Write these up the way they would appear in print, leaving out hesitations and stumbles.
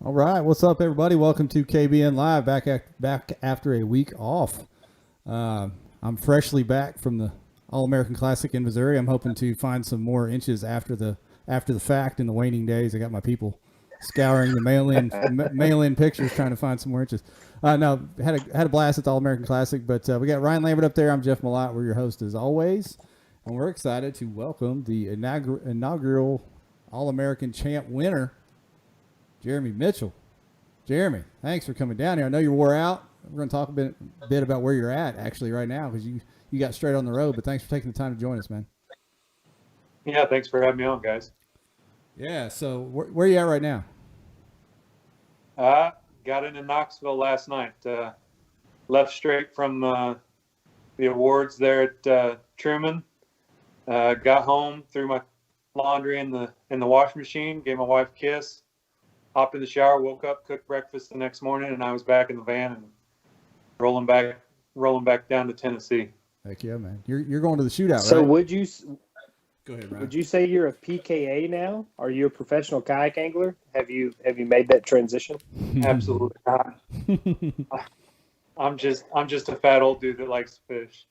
All right, what's up, everybody? Welcome to KBN Live. Back after a week off. I'm freshly back from the All-American Classic in Missouri. I'm hoping to find some more inches after the fact in the waning days. I got my people scouring the mail-in pictures, trying to find some more inches. No, had a blast at the All-American Classic, but we got Ryan Lambert up there. I'm Jeff Malott. We're your host as always, and we're excited to welcome the inaugural All-American champ winner, Jeremy Mitchell. Jeremy, thanks for coming down here. I know you wore out. We're going to talk a bit about where you're at actually right now because you got straight on the road, but thanks for taking the time to join us, man. Yeah, thanks for having me on, guys. Yeah, so where are you at right now? Got into Knoxville last night. Left straight from the awards there at Truman. Got home, threw my laundry in the washing machine, gave my wife a kiss, hopped in the shower, woke up, cooked breakfast the next morning, and I was back in the van and rolling back down to Tennessee. Heck yeah, man! You're going to the shootout, so right? would you Go ahead, Ryan. Would you say you're a PKA now? Are you a professional kayak angler? Have you made that transition? Absolutely not. I'm just a fat old dude that likes to fish.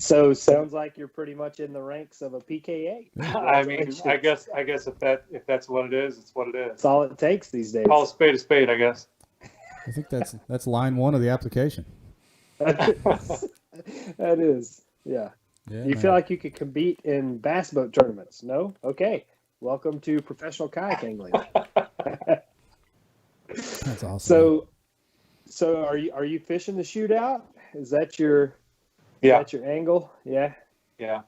So sounds like you're pretty much in the ranks of a PKA. I mean, I guess if that's what it is, it's what it is. That's all it takes these days. Call a spade, I guess. I think that's line one of the application. That is, yeah. Yeah, you feel like you could compete in bass boat tournaments? No? Okay. Welcome to professional kayak angling. That's awesome. So are you fishing the shootout? Is that your angle? Yeah. Yeah.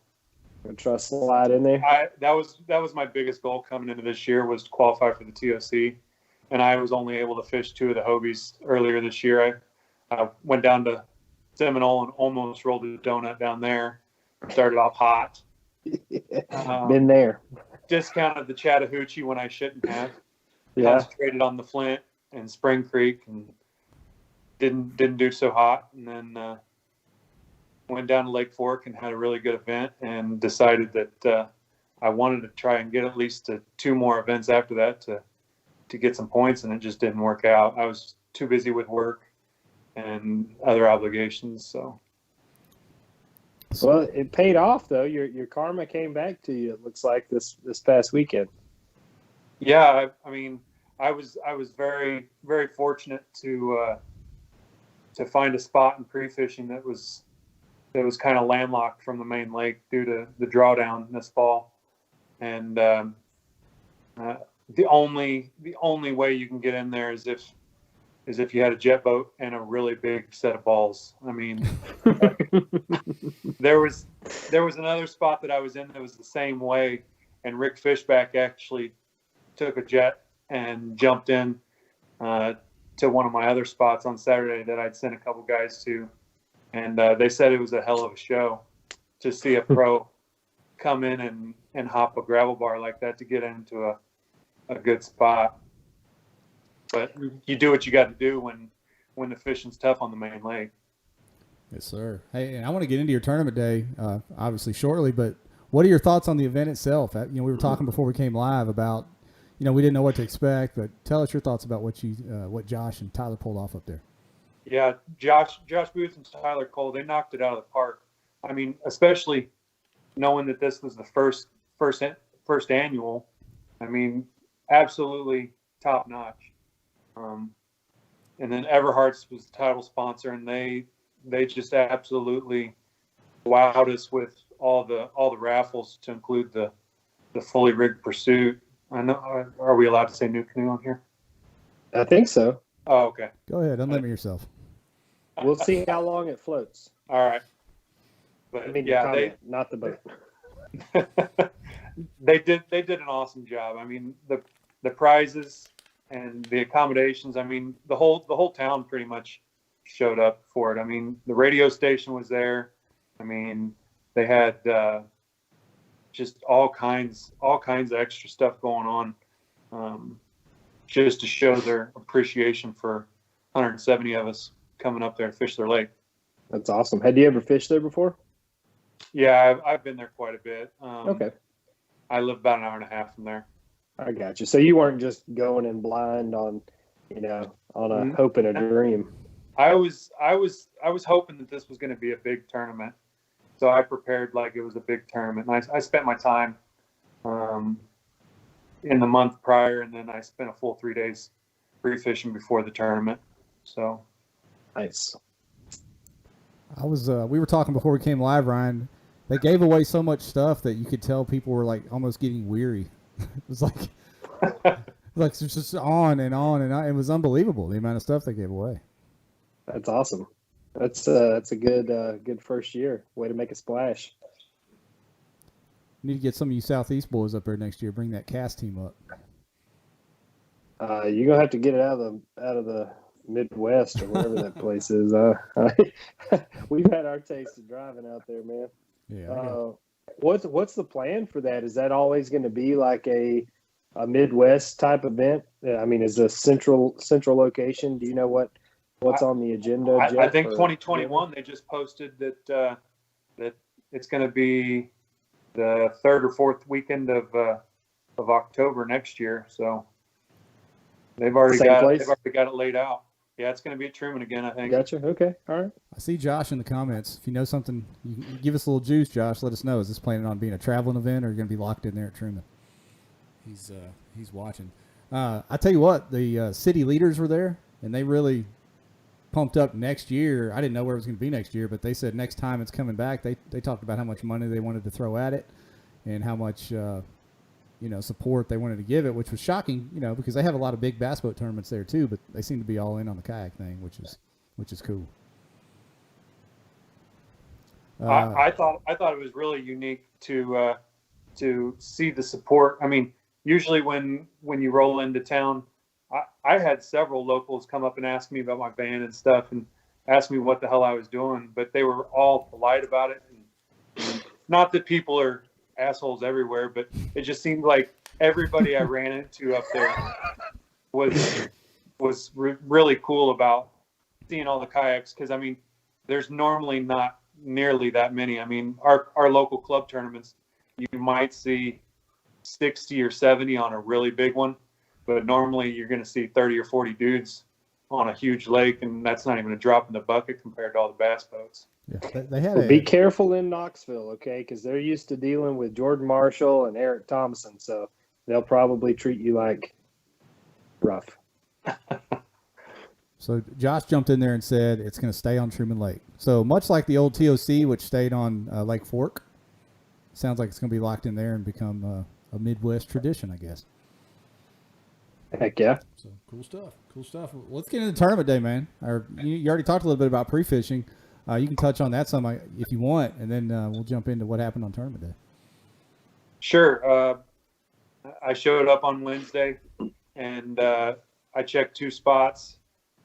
Gonna try to slide in there. That was my biggest goal coming into this year, was to qualify for the TOC, and I was only able to fish two of the Hobies earlier this year. I went down to Seminole and almost rolled a donut down there. Started off hot. Been there. Discounted the Chattahoochee when I shouldn't have. Yeah. Concentrated on the Flint and Spring Creek and didn't do so hot. And then went down to Lake Fork and had a really good event and decided that I wanted to try and get at least two more events after that to get some points, and it just didn't work out. I was too busy with work and other obligations, so. Well, it paid off though. Your karma came back to you. It looks like this past weekend. Yeah, I mean, I was very, very fortunate to find a spot in pre-fishing that was kind of landlocked from the main lake due to the drawdown this fall, and the only way you can get in there is if you had a jet boat and a really big set of balls. I mean, there was another spot that I was in that was the same way, and Rick Fishback actually took a jet and jumped in to one of my other spots on Saturday that I'd sent a couple guys to, and they said it was a hell of a show to see a pro come in and hop a gravel bar like that to get into a good spot. But you do what you got to do when the fishing's tough on the main lake. Yes, sir. Hey, and I want to get into your tournament day, obviously shortly. But what are your thoughts on the event itself? We were talking before we came live about, we didn't know what to expect. But tell us your thoughts about what Josh and Tyler pulled off up there. Yeah, Josh Booth and Tyler Cole, they knocked it out of the park. I mean, especially knowing that this was the first annual. I mean, absolutely top notch. And then Everhart's was the title sponsor, and they just absolutely wowed us with all the raffles to include the fully rigged Pursuit. I know. Are we allowed to say New Canoe on here? I think so. Oh, okay. Go ahead, unlimit yourself. We'll see how long it floats. All right. But I mean, yeah, not the boat. They did an awesome job. I mean, the prizes and the accommodations. I mean, the whole town pretty much showed up for it. I mean, the radio station was there. I mean, they had just all kinds of extra stuff going on, just to show their appreciation for 170 of us coming up there to fish their lake. That's awesome. Had you ever fished there before? Yeah, I've been there quite a bit. Okay. I live about an hour and a half from there. I got you. So you weren't just going in blind on, on a hope and a dream. I was hoping that this was going to be a big tournament, so I prepared like it was a big tournament. And I spent my time in the month prior, and then I spent a full 3 days free fishing before the tournament. So nice. We were talking before we came live, Ryan. They gave away so much stuff that you could tell people were like almost getting weary. It was like it's just on and on and on. It was unbelievable the amount of stuff they gave away. That's awesome. That's a good first year. Way to make a splash. Need to get some of you Southeast boys up there next year. Bring that cast team up. You're gonna have to get it out of the Midwest or wherever that place is. We've had our taste of driving out there, man. Yeah. What's the plan for that? Is that always going to be like a Midwest type event? I mean, is a central location? Do you know what's on the agenda? I think 2021 they just posted that it's going to be the third or fourth weekend of October next year. So they've already got it laid out. Yeah, it's going to be at Truman again, I think. Gotcha. Okay. All right. I see Josh in the comments. If you know something, you can give us a little juice, Josh. Let us know. Is this planning on being a traveling event, or are you going to be locked in there at Truman? He's watching. I tell you what, the city leaders were there, and they really pumped up next year. I didn't know where it was going to be next year, but they said next time it's coming back. They talked about how much money they wanted to throw at it, and how much support they wanted to give it, which was shocking, because they have a lot of big bass boat tournaments there too, but they seem to be all in on the kayak thing, which is cool. I thought it was really unique to see the support. I mean, usually when you roll into town, I had several locals come up and ask me about my band and stuff, and ask me what the hell I was doing, but they were all polite about it. And not that people are assholes everywhere, but it just seemed like everybody I ran into up there was really cool about seeing all the kayaks, because I mean, there's normally not nearly that many. I mean, our local club tournaments, you might see 60 or 70 on a really big one, but normally you're going to see 30 or 40 dudes on a huge lake, and that's not even a drop in the bucket compared to all the bass boats. Yeah, they had be careful in Knoxville, okay? Because they're used to dealing with Jordan Marshall and Eric Thompson, so they'll probably treat you like rough. So Josh jumped in there and said it's going to stay on Truman Lake. So much like the old TOC, which stayed on Lake Fork, sounds like it's going to be locked in there and become a Midwest tradition, I guess. Heck yeah. So cool stuff. Well, let's get into tournament day, man. You already talked a little bit about pre-fishing. You can touch on that some if you want, and then we'll jump into what happened on tournament day. Sure. I showed up on Wednesday, and I checked 2 spots.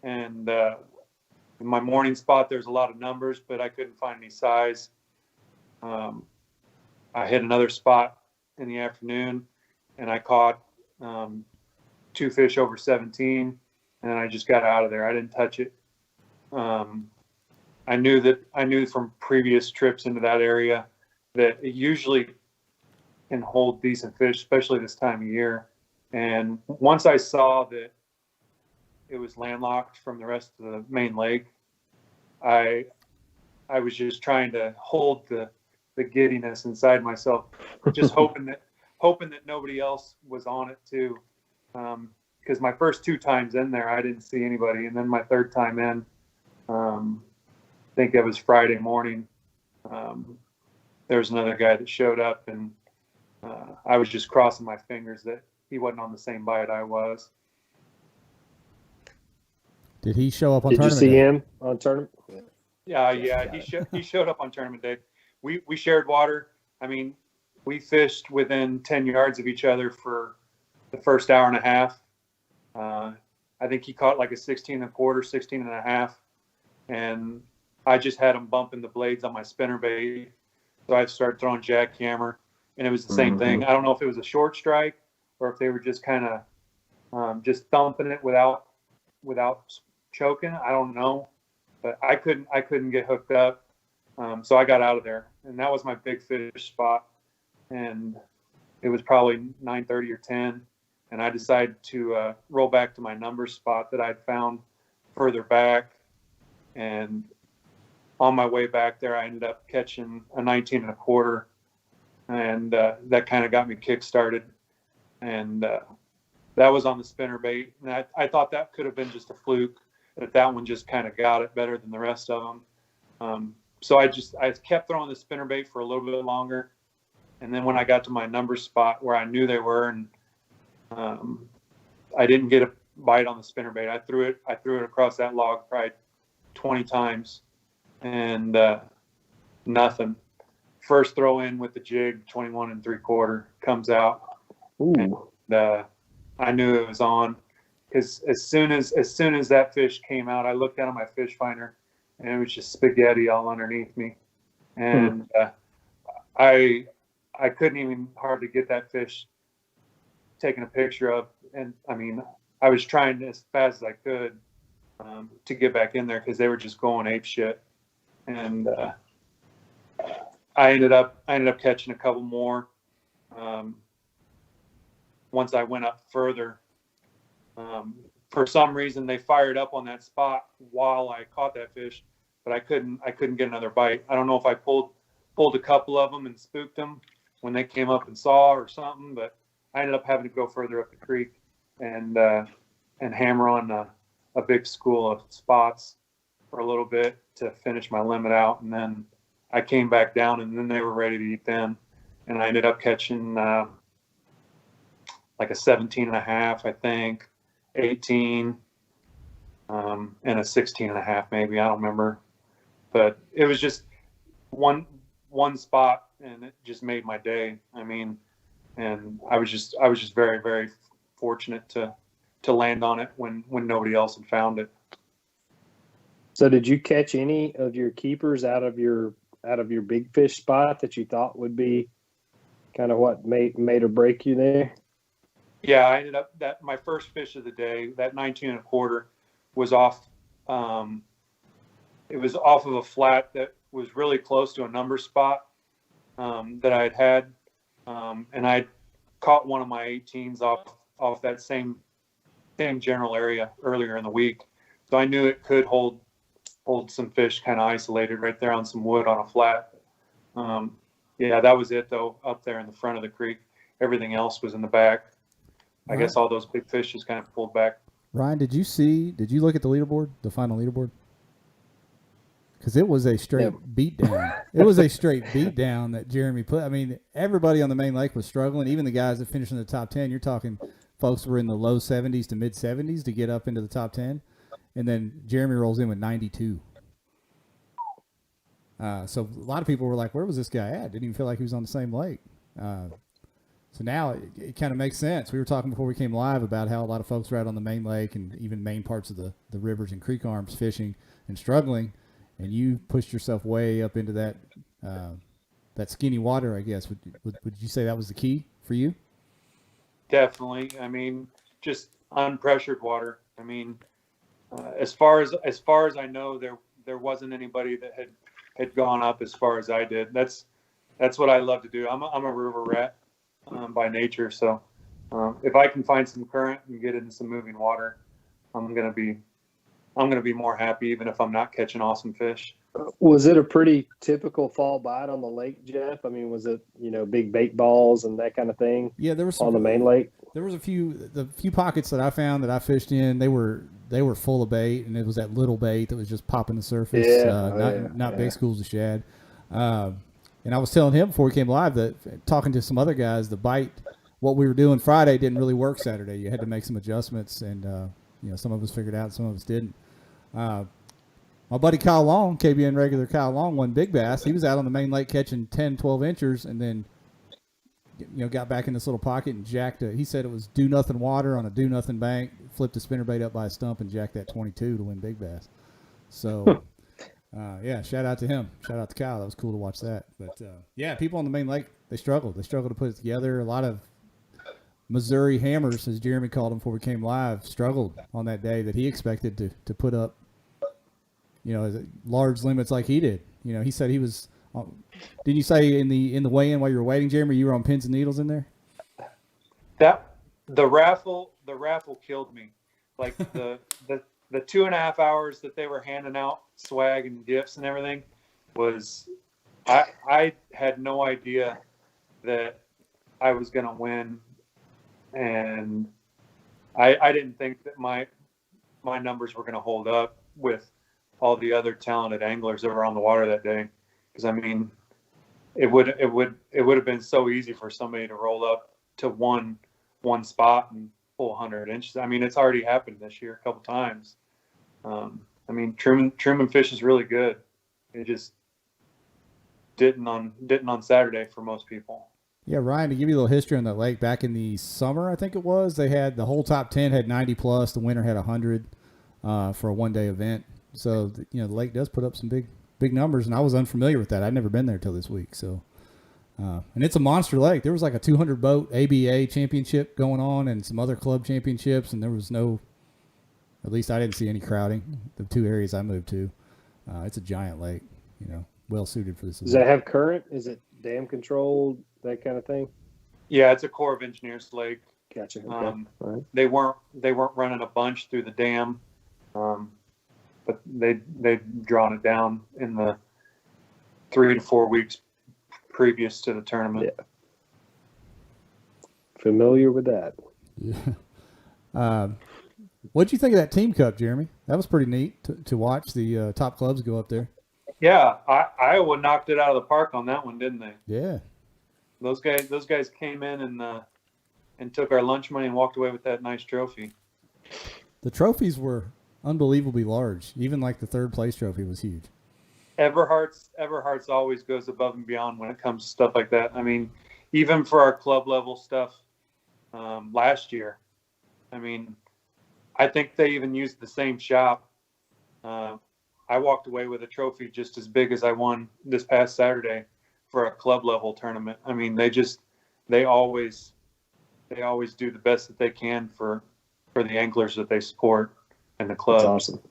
And in my morning spot, there's a lot of numbers, but I couldn't find any size. I hit another spot in the afternoon, and I caught 2 fish over 17, and I just got out of there. I didn't touch it. I knew from previous trips into that area that it usually can hold decent fish, especially this time of year. And once I saw that it was landlocked from the rest of the main lake, I was just trying to hold the giddiness inside myself, just hoping that nobody else was on it too. Because my first 2 times in there, I didn't see anybody, and then my third time in, I think it was Friday morning, there was another guy that showed up, and I was just crossing my fingers that he wasn't on the same bite I was. Did he show up on Did tournament you see day? him on tournament? Yeah. He showed up on tournament day. We shared water. I mean, we fished within 10 yards of each other for the first hour and a half. I think he caught like a 16 and a quarter, 16 and a half. And I just had him bumping the blades on my spinnerbait. So I started throwing jackhammer, and it was the same thing. I don't know if it was a short strike or if they were just kind of just thumping it without choking. I don't know, but I couldn't get hooked up. So I got out of there, and that was my big fish spot. And it was probably 9:30 or 10. and I decided to roll back to my number spot that I'd found further back. And on my way back there, I ended up catching a 19 and a quarter, and that kind of got me kick-started. And that was on the spinner bait. And I thought that could have been just a fluke, but that one just kind of got it better than the rest of them. So I kept throwing the spinner bait for a little bit longer. And then when I got to my number spot where I knew they were, and I didn't get a bite on the spinner bait, I threw it across that log probably 20 times, and nothing. First throw in with the jig, 21 3/4 comes out. Ooh. And I knew it was on, because as soon as that fish came out, I looked down at my fish finder, and it was just spaghetti all underneath me, and I couldn't even hardly get that fish taken a picture of. And I mean, I was trying as fast as I could to get back in there, because they were just going ape shit. And I ended up catching a couple more once I went up further. For some reason, they fired up on that spot while I caught that fish, but I couldn't get another bite. I don't know if I pulled a couple of them and spooked them when they came up and saw or something, but I ended up having to go further up the creek and hammer on a big school of spots for a little bit to finish my limit out. And then I came back down, and then they were ready to eat then. And I ended up catching like a 17 and a half, I think, 18, and a 16 and a half, maybe. I don't remember. But it was just one spot, and it just made my day. I mean, and I was just very, very fortunate to land on it when nobody else had found it. So did you catch any of your keepers out of your big fish spot that you thought would be kind of what made or break you there? Yeah, I ended up that my first fish of the day, that 19 and a quarter, was off. It was off of a flat that was really close to a number spot that I had, and I caught one of my 18s off that same general area earlier in the week. So I knew it could hold some fish kind of isolated right there on some wood on a flat. Yeah, that was it though, up there in the front of the creek. Everything else was in the back. I guess all those big fish just kind of pulled back. Ryan, did you look at the leaderboard, the final leaderboard? Because it was a straight beatdown. It was a straight beatdown that Jeremy put. I mean, everybody on the main lake was struggling. Even the guys that finished in the top 10, you're talking folks were in the low 70s to mid 70s to get up into the top 10. And then Jeremy rolls in with 92. So a lot of people were like, where was this guy at? Didn't even feel like he was on the same lake. So now it kind of makes sense. We were talking before we came live about how a lot of folks were out on the main lake and even main parts of the rivers and creek arms fishing and struggling. And you pushed yourself way up into that skinny water, I guess. Would you say that was the key for you? Definitely. I mean, just unpressured water. I mean, as far as I know, there wasn't anybody that had gone up as far as I did. That's what I love to do. I'm a river rat by nature. So if I can find some current and get into some moving water, I'm gonna be more happy, even if I'm not catching awesome fish. Was it a pretty typical fall bite on the lake, Jeff? I mean, was it, big bait balls and that kind of thing? Yeah, there was on the main lake. There was the few pockets that I found that I fished in. They were full of bait, and it was that little bait that was just popping the surface. Not big schools of shad. And I was telling him before we came live that talking to some other guys, the bite, what we were doing Friday didn't really work Saturday. You had to make some adjustments, and some of us figured out, some of us didn't. My buddy Kyle Long, KBN regular Kyle Long, won big bass. He was out on the main lake catching 10, 12 inchers, and then got back in this little pocket and jacked he said it was do nothing water on a do nothing bank, flipped the spinnerbait up by a stump and jacked that 22 to win big bass. So shout out to him. Shout out to Kyle. That was cool to watch that. But people on the main lake, they struggled to put it together. A lot of Missouri hammers, as Jeremy called them before we came live, struggled on that day that he expected to put up large limits like he did. He said he was didn't you say in the weigh-in while you were waiting, Jeremy, you were on pins and needles in there? the raffle killed me. Like the 2.5 hours that they were handing out swag and gifts and everything was, I had no idea that I was going to win. And I didn't think that my numbers were going to hold up with all the other talented anglers that were on the water that day. Because I mean, it would have been so easy for somebody to roll up to one spot and pull 100 inches. I mean, it's already happened this year a couple times. I mean, Truman fish is really good. It just didn't on Saturday for most people. Yeah, Ryan, to give you a little history on that lake, back in the summer, I think it was, they had the whole top 10 had 90 plus. The winner had 100 for a one-day event. So, the lake does put up some big numbers, and I was unfamiliar with that. I'd never been there till this week. So, and it's a monster lake. There was like a 200 boat ABA championship going on and some other club championships, and there was no, at least I didn't see any crowding. The two areas I moved to, it's a giant lake, well suited for this event. Does that have current? Is it dam controlled? That kind of thing? Yeah, it's a Corps of Engineers lake. Gotcha. Okay. All right. They weren't running a bunch through the dam, but they'd drawn it down in the 3 to 4 weeks previous to the tournament. Yeah. Familiar with that. Yeah. What'd you think of that team cup, Jeremy? That was pretty neat to watch the top clubs go up there. Yeah, Iowa knocked it out of the park on that one, didn't they? Yeah. Those guys came in and took our lunch money and walked away with that nice trophy. The trophies were unbelievably large. Even like the third place trophy was huge. Everhart's always goes above and beyond when it comes to stuff like that. I mean, even for our club level stuff last year, I mean, I think they even used the same shop. I walked away with a trophy just as big as I won this past Saturday for a club level tournament. I mean, they always do the best that they can for the anglers that they support and the club. That's awesome.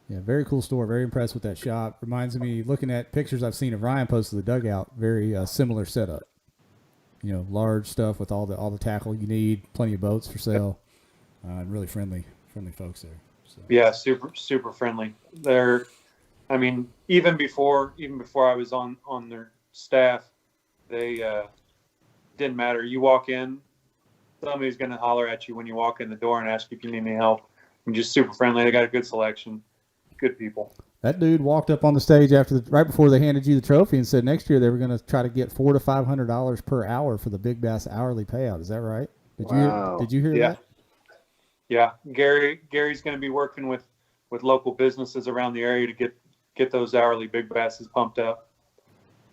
Yeah, very cool store. Very impressed with that shop. Reminds me, looking at pictures I've seen of Ryan posted the dugout, very similar setup. Large stuff with all the tackle you need, plenty of boats for sale, and really friendly folks there. So. Yeah, super friendly. They're, I mean, even before I was on their staff, they didn't matter. You walk in, somebody's going to holler at you when you walk in the door and ask if you need any help. And just super friendly. They got a good selection, good people. That dude walked up on the stage right before they handed you the trophy and said next year they were going to try to get $400 to $500 per hour for the Big Bass hourly payout. Is that right? Did you hear that? Yeah, Gary's going to be working with local businesses around the area to get those hourly big basses pumped up,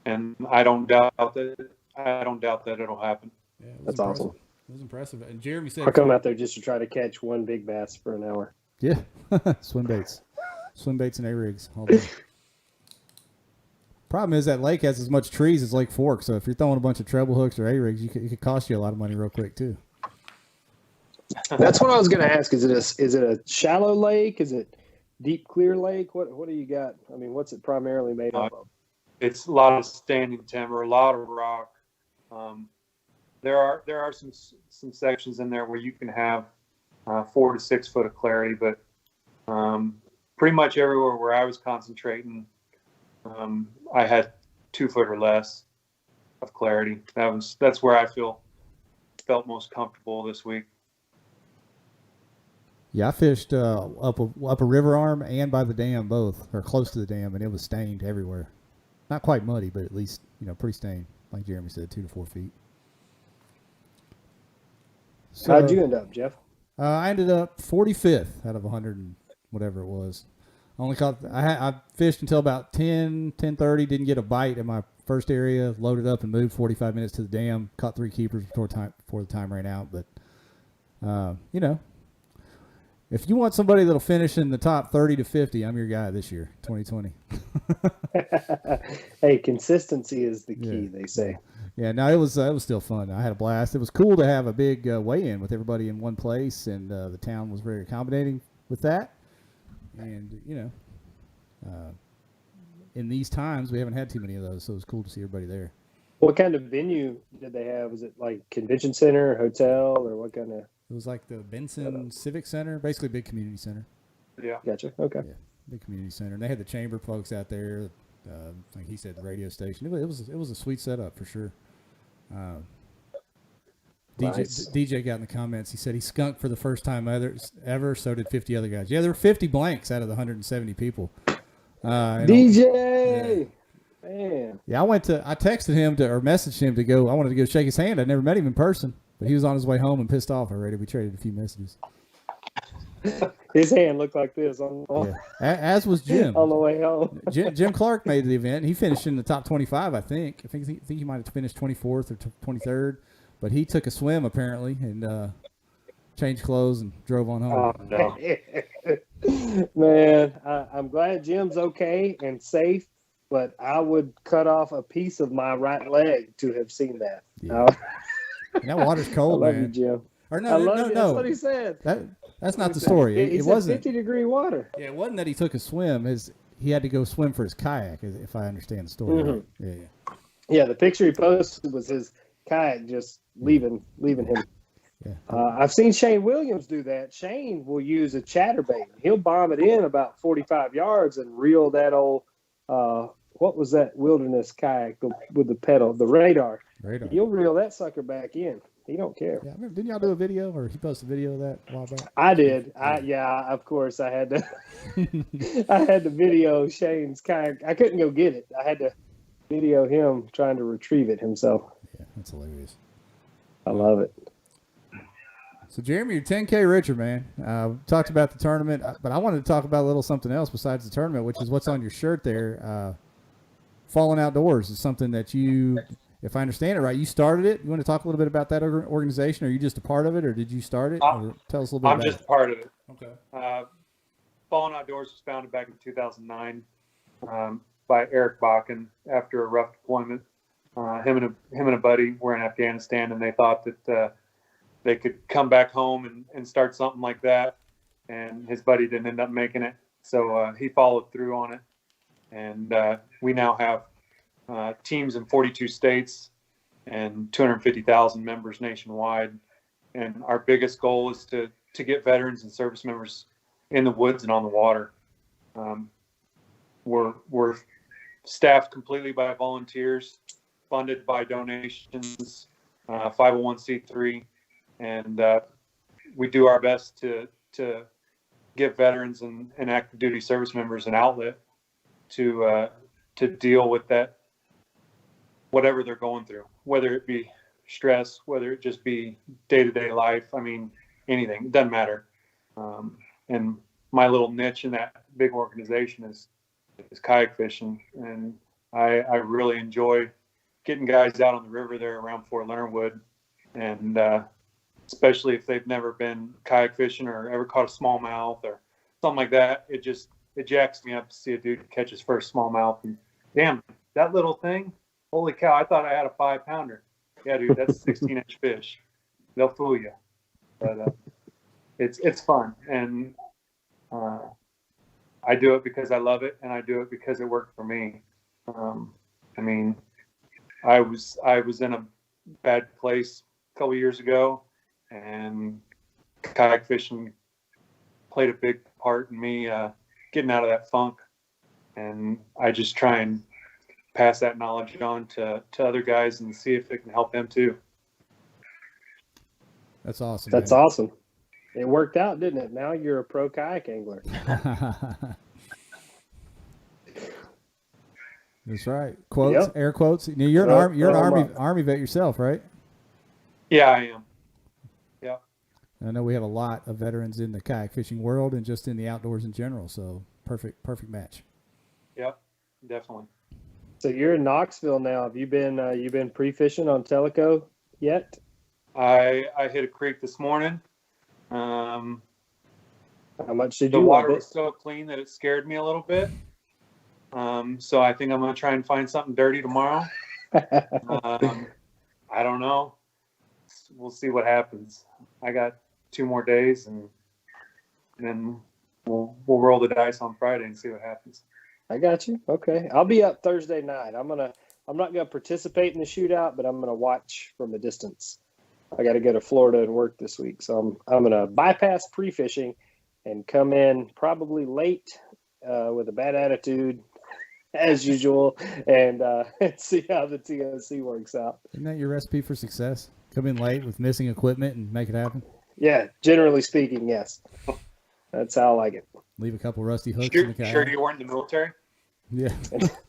and I don't doubt that it'll happen. Yeah, that's awesome. It was impressive. And Jeremy said, I'll come out there just to try to catch one big bass for an hour. Yeah, swim baits and A-rigs all day. Problem is that lake has as much trees as Lake Fork, so if you're throwing a bunch of treble hooks or A-rigs, it could cost you a lot of money real quick too. That's what I was going to ask. Is it a shallow lake? Is it deep, clear lake? What do you got? I mean, what's it primarily made up of? It's a lot of standing timber, a lot of rock. There are some sections in there where you can have 4 to 6 foot of clarity, but pretty much everywhere where I was concentrating, I had 2 foot or less of clarity. That's where I felt most comfortable this week. Yeah, I fished up a river arm and by the dam both, or close to the dam, and it was stained everywhere. Not quite muddy, but at least pretty stained, like Jeremy said, 2 to 4 feet. So, how'd you end up, Jeff? I ended up 45th out of 100 and whatever it was. I fished until about 10:30. Didn't get a bite in my first area. Loaded up and moved 45 minutes to the dam. Caught 3 keepers before the time ran out. But if you want somebody that'll finish in the top 30 to 50, I'm your guy this year, 2020. Hey, consistency is the key, they say. Yeah, no, it was still fun. I had a blast. It was cool to have a big weigh-in with everybody in one place, and the town was very accommodating with that. And, in these times, we haven't had too many of those, so it was cool to see everybody there. What kind of venue did they have? Was it like convention center, hotel, or what kind of? It was like the Benson Civic Center, basically a big community center. Yeah. Gotcha. Okay. Yeah, big community center. And they had the chamber folks out there. Like he said, the radio station. It was a sweet setup for sure. Nice. DJ got in the comments. He said he skunked for the first time ever. So did 50 other guys. Yeah, there were 50 blanks out of the 170 people. DJ, man. Yeah, I texted him or messaged him to go. I wanted to go shake his hand. I never met him in person, but he was on his way home and pissed off already. We traded a few messages. His hand looked like this As was Jim on the way home. Jim Clark made the event. He finished in the top 25, I think. I think he might have finished 24th or 23rd, but he took a swim apparently and changed clothes and drove on home. Oh no, man! I'm glad Jim's okay and safe, but I would cut off a piece of my right leg to have seen that. Yeah. And that water's cold, I love man. you, Jim. Or I love you. no. That's what he said. That's not the story. He It said wasn't 50-degree water. Yeah, it wasn't that he took a swim. He had to go swim for his kayak, if I understand the story. Mm-hmm. Right? Yeah, the picture he posted was his kayak just leaving him. Yeah. I've seen Shane Williams do that. Shane will use a chatterbait. He'll bomb it in about 45 yards and reel that old, what was that wilderness kayak with the pedal, the radar. He'll reel that sucker back in. He don't care. Yeah, I remember, didn't y'all do a video, or he posted a video of that a while back? I did. Of course I had to. I had to video Shane's kayak. I couldn't go get it. I had to video him trying to retrieve it himself. Yeah, that's hilarious. I love it. So, Jeremy, you're 10K richer, man. We talked about the tournament, but I wanted to talk about a little something else besides the tournament, which is what's on your shirt there. Fallen Outdoors is something that you, if I understand it right, you started it. You want to talk a little bit about that organization? Are you just a part of it, or did you start it? Or tell us a little bit I'm about just it. a part of it. Okay. Fallen Outdoors was founded back in 2009 by Eric Bakken after a rough deployment. Him and a buddy were in Afghanistan, and they thought that they could come back home and start something like that. And his buddy didn't end up making it, so he followed through on it. And we now have teams in 42 states and 250,000 members nationwide. And our biggest goal is to get veterans and service members in the woods and on the water. We're staffed completely by volunteers, funded by donations, 501c3, and we do our best to give veterans and active duty service members an outlet to deal with that, whatever they're going through, whether it be stress, whether it just be day-to-day life. I mean, anything, it doesn't matter. And my little niche in that big organization is kayak fishing, and I really enjoy getting guys out on the river there around Fort Leonard Wood, and especially if they've never been kayak fishing or ever caught a smallmouth or something like that. It jacks me up to see a dude catch his first smallmouth, and damn, that little thing, holy cow, I thought I had a 5-pounder. Yeah, dude, that's a 16-inch fish. They'll fool you, but it's fun, and I do it because I love it, and I do it because it worked for me. I mean, I was in a bad place a couple years ago, and kayak fishing played a big part in me getting out of that funk. And I just try and pass that knowledge on to other guys and see if it can help them too. That's awesome. That's awesome. It worked out, didn't it? Now you're a pro kayak angler. That's right. Quotes, Yep. air quotes. Now, you're an army vet yourself, right? Yeah, I am. Yeah. I know we have a lot of veterans in the kayak fishing world and just in the outdoors in general. So perfect match. Yep, definitely. So you're in Knoxville now. Have you been pre-fishing on Teleco yet? I hit a creek this morning. How much did The you water love was it? so clean that it scared me a little bit. So I think I'm going to try and find something dirty tomorrow. I don't know. We'll see what happens. I got 2 more days, and then we'll roll the dice on Friday and see what happens. I got you. Okay. I'll be up Thursday night. I'm I'm not going to participate in the shootout, but I'm going to watch from a distance. I got to go to Florida and work this week, so I'm going to bypass pre-fishing and come in probably late with a bad attitude, as usual, and see how the TOC works out. Isn't that your recipe for success? Come in late with missing equipment and make it happen? Yeah, generally speaking, yes. That's how I like it. Leave a couple rusty hooks in the kayak. Sure you weren't in the military? Yeah.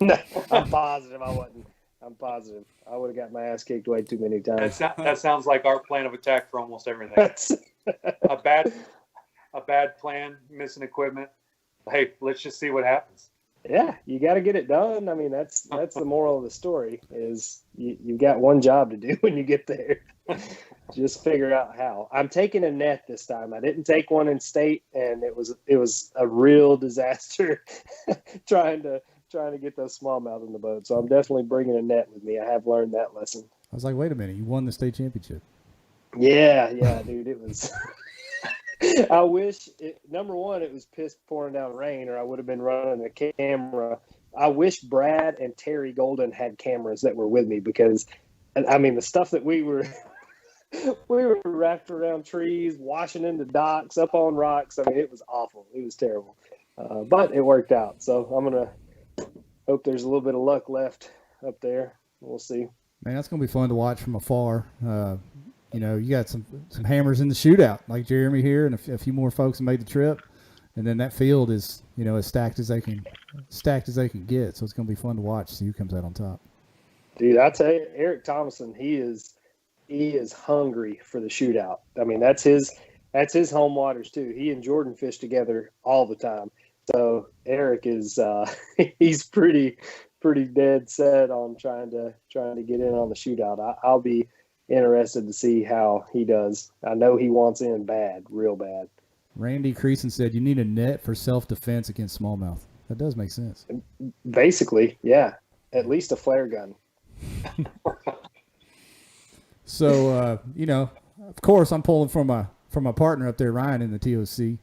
No, I'm positive I wasn't. I'm positive. I would have got my ass kicked way too many times. That sounds like our plan of attack for almost everything. a bad plan, missing equipment. Hey, let's just see what happens. Yeah, you got to get it done. I mean, that's the moral of the story is you've got one job to do when you get there. Just figure out how. I'm taking a net this time. I didn't take one in state, and it was a real disaster trying to get those smallmouth in the boat. So I'm definitely bringing a net with me. I have learned that lesson. I was like, wait a minute, you won the state championship. Yeah, dude, it was. I wish number one, it was piss pouring down rain, or I would have been running a camera. I wish Brad and Terry Golden had cameras that were with me because, I mean, the stuff that we were wrapped around trees, washing into docks, up on rocks. I mean, it was awful. It was terrible, but it worked out. So I'm gonna hope there's a little bit of luck left up there. We'll see. Man, that's gonna be fun to watch from afar. You know, you got some hammers in the shootout, like Jeremy here, and a few more folks have made the trip. And then that field is, you know, as stacked as they can get. So it's gonna be fun to watch. See who comes out on top. Dude, I tell you, Eric Thomason, he is hungry for the shootout. I mean, that's his home waters too. He and Jordan fish together all the time. So Eric is he's pretty dead set on trying to get in on the shootout. I'll be interested to see how he does. I know he wants in bad, real bad. Randy Creason said you need a net for self-defense against smallmouth. That does make sense. Basically, yeah. At least a flare gun. So, you know, of course, I'm pulling from my partner up there, Ryan, in the TOC.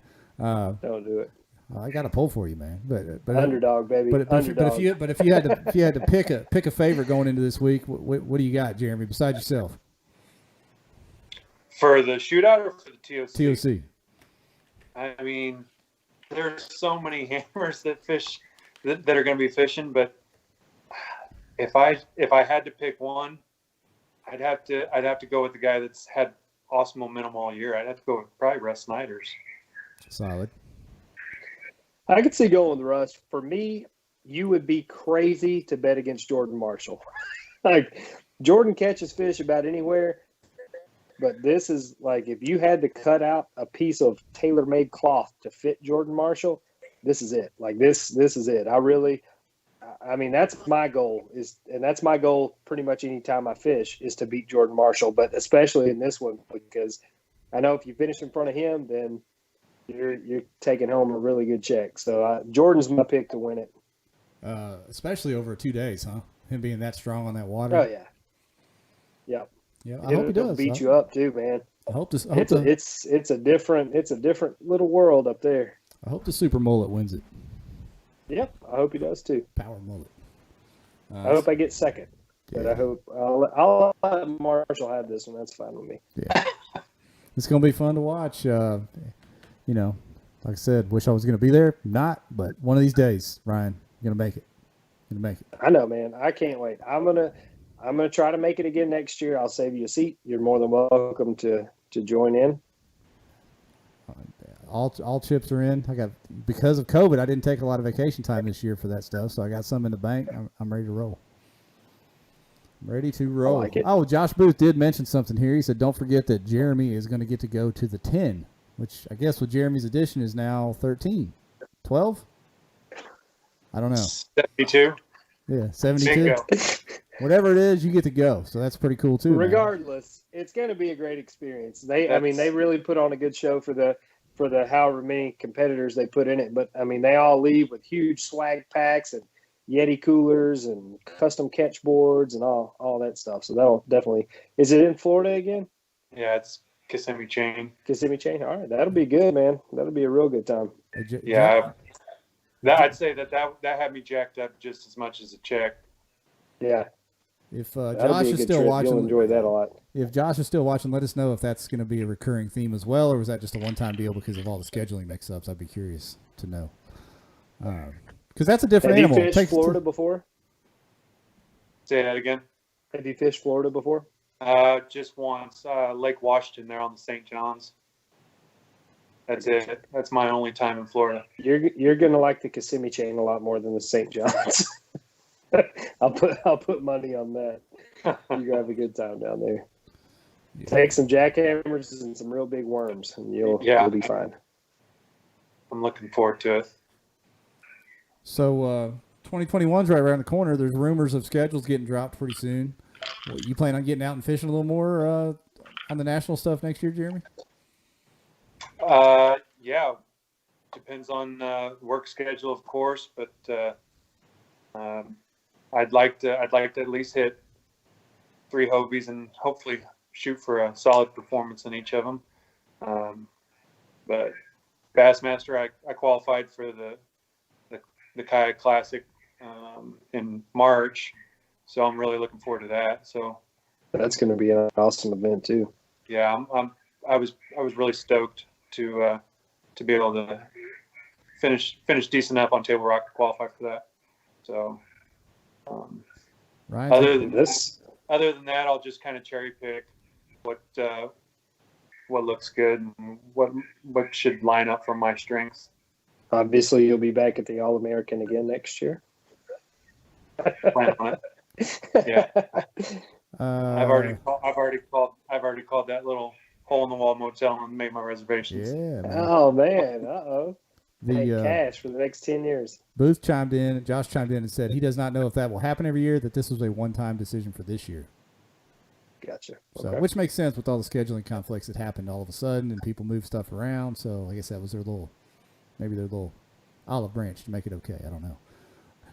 Don't do it. I got to pull for you, man. But underdog, baby. But if you had to pick a favorite going into this week, what do you got, Jeremy, besides yourself? For the shootout or for the TOC? TOC. I mean, there's so many hammers that are going to be fishing, but if I had to pick one, I'd have to go with the guy that's had awesome momentum all year. I'd have to go with probably Russ Snyder's. Solid. I could see going with Russ. For me, you would be crazy to bet against Jordan Marshall. Like, Jordan catches fish about anywhere, but this is like if you had to cut out a piece of tailor-made cloth to fit Jordan Marshall, this is it. Like this is it. I mean, that's my goal and that's my goal pretty much any time I fish is to beat Jordan Marshall, but especially in this one because I know if you finish in front of him, then you're taking home a really good check. So Jordan's my pick to win it. Especially over 2 days, huh? Him being that strong on that water. Oh yeah. Yep. Yeah, I hope he does. Beat you up too, man. It's a different little world up there. I hope the Super Mullet wins it. Yep, I hope he does too. Power Mullet. I hope I get second, but I hope I'll let Marshall have this one. That's fine with me. Yeah, it's gonna be fun to watch. You know, like I said, wish I was gonna be there. Not, but one of these days, Ryan, you're gonna make it. You're gonna make it. I know, man. I can't wait. I'm gonna try to make it again next year. I'll save you a seat. You're more than welcome to join in. All chips are in. Because of COVID, I didn't take a lot of vacation time this year for that stuff, so I got some in the bank. I'm ready to roll. Ready to roll. I like it. Oh, Josh Booth did mention something here. He said, don't forget that Jeremy is going to get to go to the 10, which I guess with Jeremy's addition is now 13. 12? I don't know. 72. Yeah, 72. Bingo. Whatever it is, you get to go. So that's pretty cool too. Regardless, it's going to be a great experience. They really put on a good show for the however many competitors they put in it. But I mean, they all leave with huge swag packs and Yeti coolers and custom catch boards and all that stuff. So that'll definitely. Is it in Florida again? Yeah, it's Kissimmee Chain. Kissimmee Chain. All right, that'll be good, man. That'll be a real good time. Yeah, I'd say that had me jacked up just as much as a check. Yeah, If That'll Josh be a is good still trip. watching, You'll enjoy that a lot. if Josh is still watching, let us know if that's going to be a recurring theme as well, or was that just a one-time deal because of all the scheduling mix-ups? I'd be curious to know. Because that's a different Have animal. you fished Florida before? Say that again. Have you fished Florida before? Just once, Lake Washington there on the St. Johns. That's it. That's my only time in Florida. You're gonna like the Kissimmee chain a lot more than the St. John's. I'll put money on that. You're gonna have a good time down there. Yeah. Take some jackhammers and some real big worms, and you'll be fine. I'm looking forward to it. So 2021's right around the corner. There's rumors of schedules getting dropped pretty soon. You plan on getting out and fishing a little more on the national stuff next year, Jeremy? Yeah, depends on work schedule, of course, but I'd like to at least hit 3 Hobies and hopefully shoot for a solid performance in each of them. But Bassmaster, I qualified for the Kayak Classic in March, so I'm really looking forward to that. So that's going to be an awesome event too. Yeah, I was really stoked to be able to finish decent enough on Table Rock to qualify for that. So, Ryan, other than that, I'll just kind of cherry pick what looks good and what should line up for my strengths. Obviously, you'll be back at the All-American again next year. Plan on it. Yeah. I've already called that little hole in the wall motel and made my reservations. Yeah. Man. Oh man. Uh-oh. The cash for the next 10 years. Josh chimed in and said he does not know if that will happen every year, that this was a one-time decision for this year. Gotcha. So, okay. Which makes sense with all the scheduling conflicts that happened all of a sudden and people move stuff around. So I guess that was their little olive branch to make it okay. I don't know.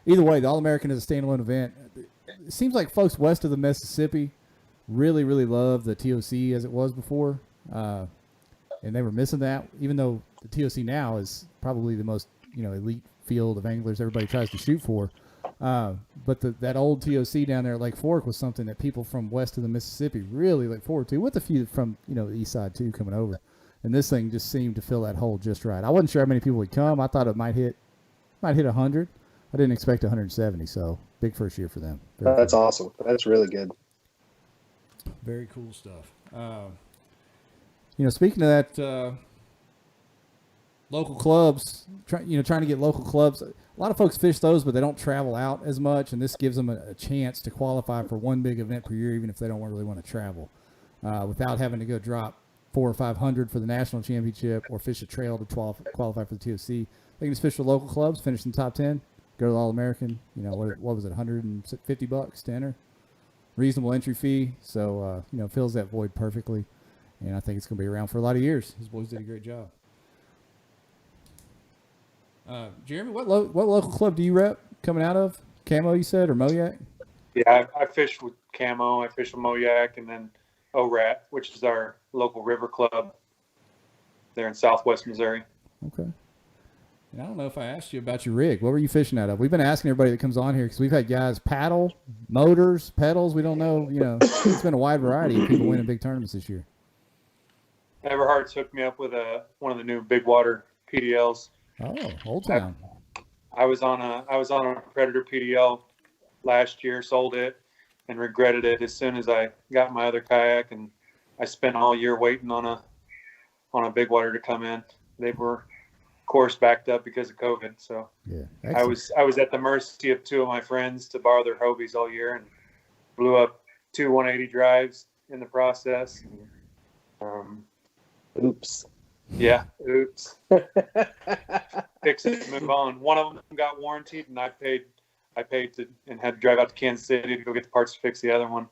Either way, the All-American is a standalone event. It seems like folks west of the Mississippi really, really love the TOC as it was before. And they were missing that, even though the TOC now is probably the most, elite field of anglers everybody tries to shoot for. But that old TOC down there at Lake Fork was something that people from west of the Mississippi really look forward to, with a few from, the east side too coming over. And this thing just seemed to fill that hole just right. I wasn't sure how many people would come. I thought it might hit 100. I didn't expect 170, so big first year for them. That's awesome. That's really good. Very cool stuff. Speaking of that, local clubs, trying to get local clubs. A lot of folks fish those, but they don't travel out as much, and this gives them a chance to qualify for one big event per year, even if they don't really want to travel, without having to go drop 400 or 500 for the national championship or fish a trail to qualify for the TOC. They can just fish the local clubs, finish in the top 10, go to the All-American. What was it, $150 to enter? Reasonable entry fee, so fills that void perfectly, and I think it's going to be around for a lot of years. His boys did a great job. Jeremy, what local club do you rep coming out of? Camo, you said, or Moyak? Yeah, I fish with Camo. I fish with Moyak, and then ORAT, which is our local river club there in Southwest Missouri. Okay. And I don't know if I asked you about your rig. What were you fishing out of? We've been asking everybody that comes on here because we've had guys paddle, motors, pedals. We don't know. It's been a wide variety of people winning big tournaments this year. Everhart's hooked me up with one of the new big water PDLs. Oh, Old Town. I was on a Predator PDL last year, sold it, and regretted it as soon as I got my other kayak, and I spent all year waiting on a big water to come in. They were, of course, backed up because of COVID. So yeah, I was at the mercy of 2 of my friends to borrow their Hobies all year, and blew up 2 180 drives in the process. Oops. Yeah, oops. Fix it, move on. One of them got warranted, and I paid and had to drive out to Kansas City to go get the parts to fix the other one.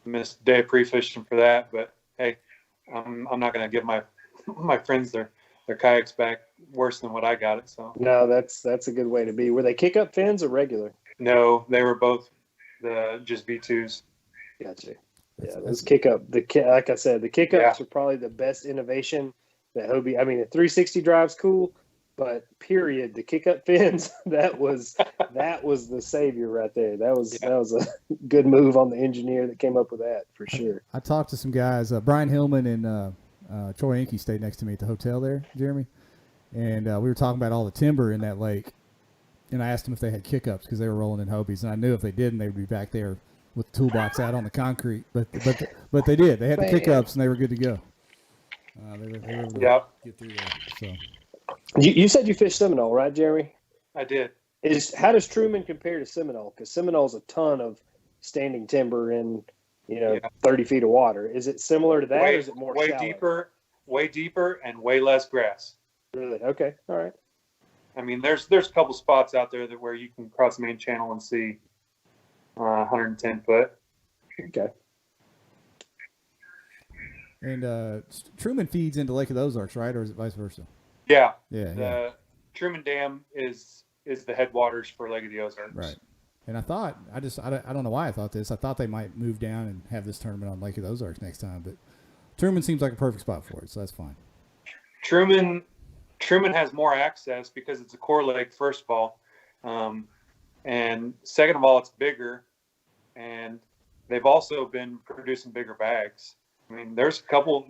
Missed a day of pre-fishing for that, but hey, I'm not going to give my friends their kayaks back worse than what I got it. So no, that's a good way to be. Were they kick-up fins or regular? No, they were both just V2s. Gotcha. Yeah, those kick-up. Like I said, the kick-ups are probably the best innovation that Hobie. I mean, the 360 drive's cool, but period, the kick up fins, that was the savior right there. That was a good move on the engineer that came up with that for sure. I talked to some guys. Brian Hillman and Troy Inke stayed next to me at the hotel there, Jeremy, and we were talking about all the timber in that lake. And I asked them if they had kick-ups because they were rolling in Hobies, and I knew if they didn't, they would be back there with the toolbox out on the concrete. But they did. They had the kick-ups, and they were good to go. They were able to get through there. So. You said you fished Seminole, right, Jeremy? I did. How does Truman compare to Seminole? Because Seminole's a ton of standing timber in 30 feet of water. Is it similar to that, or is it more shallow? Way deeper, and way less grass. Really? Okay. All right. I mean, there's a couple spots out there where you can cross the main channel and see 110 foot. Okay. And Truman feeds into Lake of the Ozarks, right, or is it vice versa? Yeah. Yeah. The Truman Dam is the headwaters for Lake of the Ozarks. Right. And I thought I don't know why I thought this. I thought they might move down and have this tournament on Lake of the Ozarks next time, but Truman seems like a perfect spot for it, so that's fine. Truman has more access because it's a core lake, first of all. And second of all, it's bigger. And they've also been producing bigger bags. I mean, there's a couple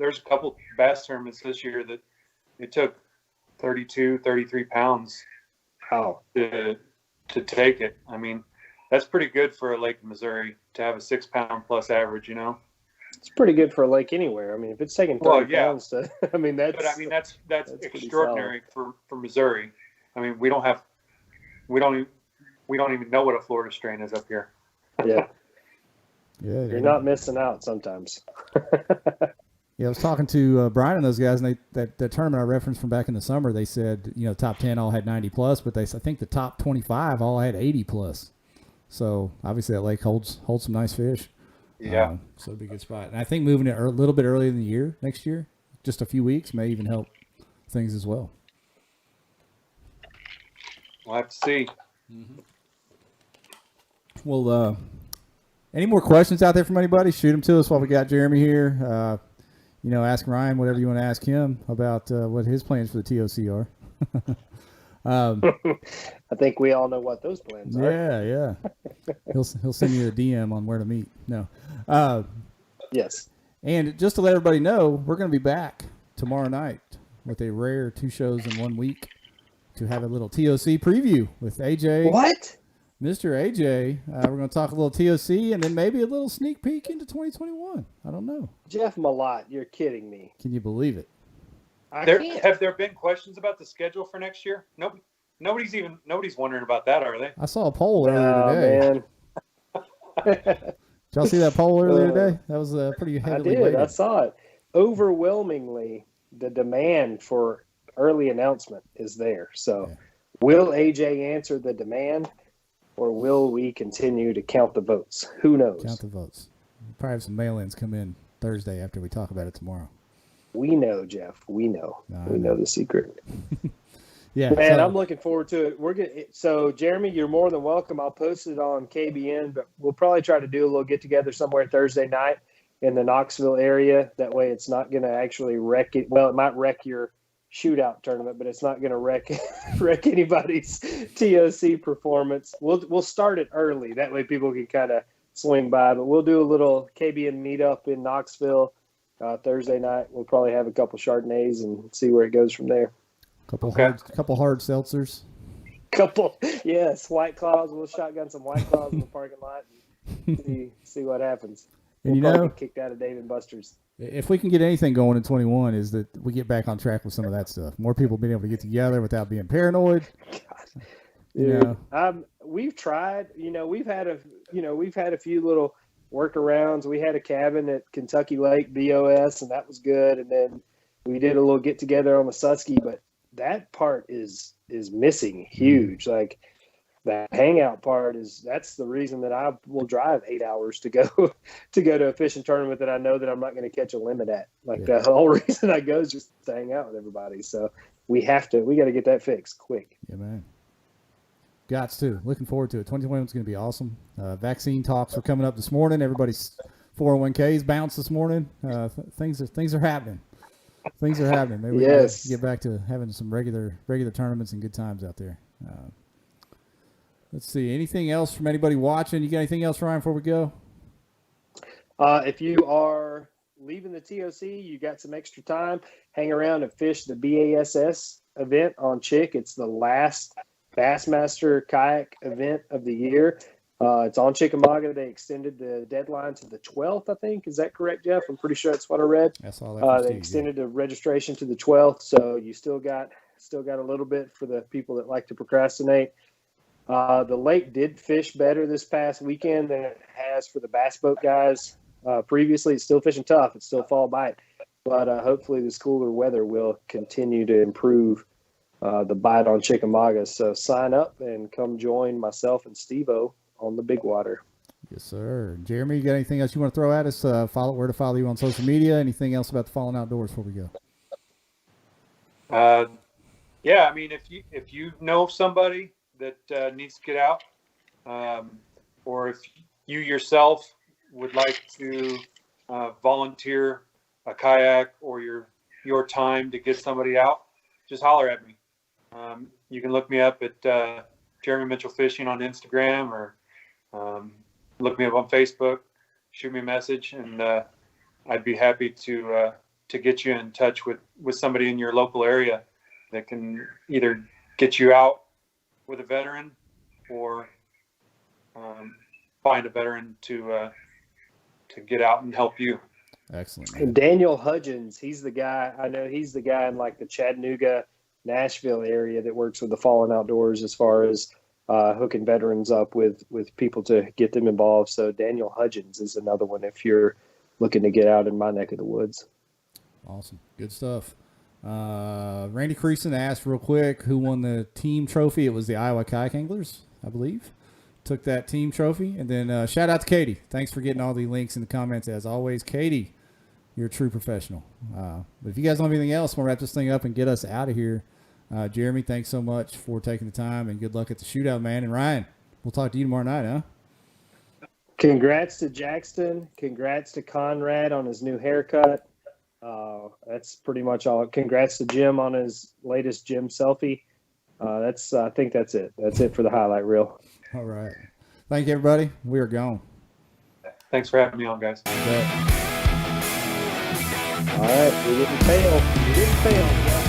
bass tournaments this year that it took 32, 33 pounds to take it. I mean, that's pretty good for a lake in Missouri to have a 6 pound plus average, It's pretty good for a lake anywhere. I mean, if it's taking 30 pounds to, that's extraordinary for Missouri. I mean, we don't even know what a Florida strain is up here. Yeah. Yeah. You're not missing out sometimes. Yeah, I was talking to Brian and those guys, and that tournament I referenced from back in the summer, they said, top 10 all had 90 plus, but I think the top 25 all had 80 plus. So obviously that lake holds some nice fish. Yeah. So it'd be a good spot. And I think moving it a little bit earlier in the year, next year, just a few weeks, may even help things as well. We'll have to see. Mm-hmm. Well, any more questions out there from anybody? Shoot them to us while we got Jeremy here. Ask Ryan whatever you want to ask him about what his plans for the TOC are. I think we all know what those plans are. Yeah. He'll send you a DM on where to meet. No. Yes. And just to let everybody know, we're going to be back tomorrow night with a rare 2 shows in 1 week to have a little TOC preview with AJ. What? Mr. AJ. We're going to talk a little TOC and then maybe a little sneak peek into 2021. I don't know. Jeff Malott, you're kidding me. Can you believe it? Have there been questions about the schedule for next year? Nope. Nobody's wondering about that, are they? I saw a poll earlier today. Man. Did y'all see that poll earlier today? That was pretty heavily weighted. I saw it. Overwhelmingly, the demand for early announcement is there. So, Will AJ answer the demand, or will we continue to count the votes? Who knows? Count the votes. We'll probably have some mail-ins come in Thursday after we talk about it tomorrow. We know, Jeff. We know. We know the secret. Yeah, man, I'm looking forward to it. So, Jeremy, you're more than welcome. I'll post it on KBN, but we'll probably try to do a little get together somewhere Thursday night in the Knoxville area. That way, it's not going to actually wreck it. Well, it might wreck your shootout tournament, but it's not going to wreck anybody's TOC performance. We'll start it early. That way, people can kind of swing by. But we'll do a little KBN meetup in Knoxville Thursday night. We'll probably have a couple Chardonnays and see where it goes from there. Couple hard seltzers. Yes, White Claws. We'll shotgun some White Claws in the parking lot and see what happens. And we'll get kicked out of Dave & Buster's. If we can get anything going in 21, is that we get back on track with some of that stuff. More people being able to get together without being paranoid. We've tried. We've had a few little workarounds. We had a cabin at Kentucky Lake BOS, and that was good. And then we did a little get together on the Susky, but that part is missing huge. Like the hangout part that's the reason that I will drive 8 hours to go to a fishing tournament that I know that I'm not going to catch a limit at. The whole reason I go is just to hang out with everybody. So we got to get that fixed quick. Yeah, man. Gots to. Looking forward to it. 2021 is going to be awesome. Vaccine talks are coming up this morning. Everybody's 401ks bounced this morning. Things are happening. things are happening. Maybe we Yes. can get back to having some regular tournaments and good times out there. Let's see. Anything else from anybody watching? You got anything else, Ryan, before we go? If you are leaving the TOC, you got some extra time, hang around and fish the BASS event on Chick. It's the last Bassmaster kayak event of the year. It's on Chickamauga. They extended the deadline to the 12th, I think. Is that correct, Jeff? I'm pretty sure that's what I read. That's all that They extended the registration to the 12th, so you still got a little bit for the people that like to procrastinate. The lake did fish better this past weekend than it has for the bass boat guys. Previously, it's still fishing tough. It's still fall bite. But hopefully this cooler weather will continue to improve the bite on Chickamauga. So sign up and come join myself and Steve-O on the big water. Yes, sir. Jeremy, you got anything else you want to throw at us? Where to follow you on social media? Anything else about the Fallen Outdoors before we go? Yeah, I mean, if you know somebody that needs to get out, or if you yourself would like to volunteer a kayak or your time to get somebody out, just holler at me. You can look me up at Jeremy Mitchell Fishing on Instagram, or look me up on Facebook, shoot me a message, and I'd be happy to get you in touch with somebody in your local area that can either get you out with a veteran or find a veteran to get out and help you. Excellent. And Daniel Hudgens, he's the guy. I know he's the guy in like the Chattanooga, Nashville area that works with the Fallen Outdoors as far as hooking veterans up with people to get them involved. So Daniel Hudgens is another one if you're looking to get out in my neck of the woods. Awesome. Good stuff. Randy Creason asked real quick who won the team trophy. It was the Iowa Kayak Anglers, I believe. Took that team trophy. And then shout out to Katie. Thanks for getting all the links in the comments. As always, Katie, you're a true professional. But if you guys don't have anything else, we'll wrap this thing up and get us out of here. Jeremy, thanks so much for taking the time, and good luck at the shootout, man. And Ryan, we'll talk to you tomorrow night, huh? Congrats to Jackson. Congrats to Conrad on his new haircut. That's pretty much all. Congrats to Jim on his latest gym selfie. I think that's it. That's it for the highlight reel. All right. Thank you, everybody. We are gone. Thanks for having me on, guys. All right. We didn't fail. We didn't fail.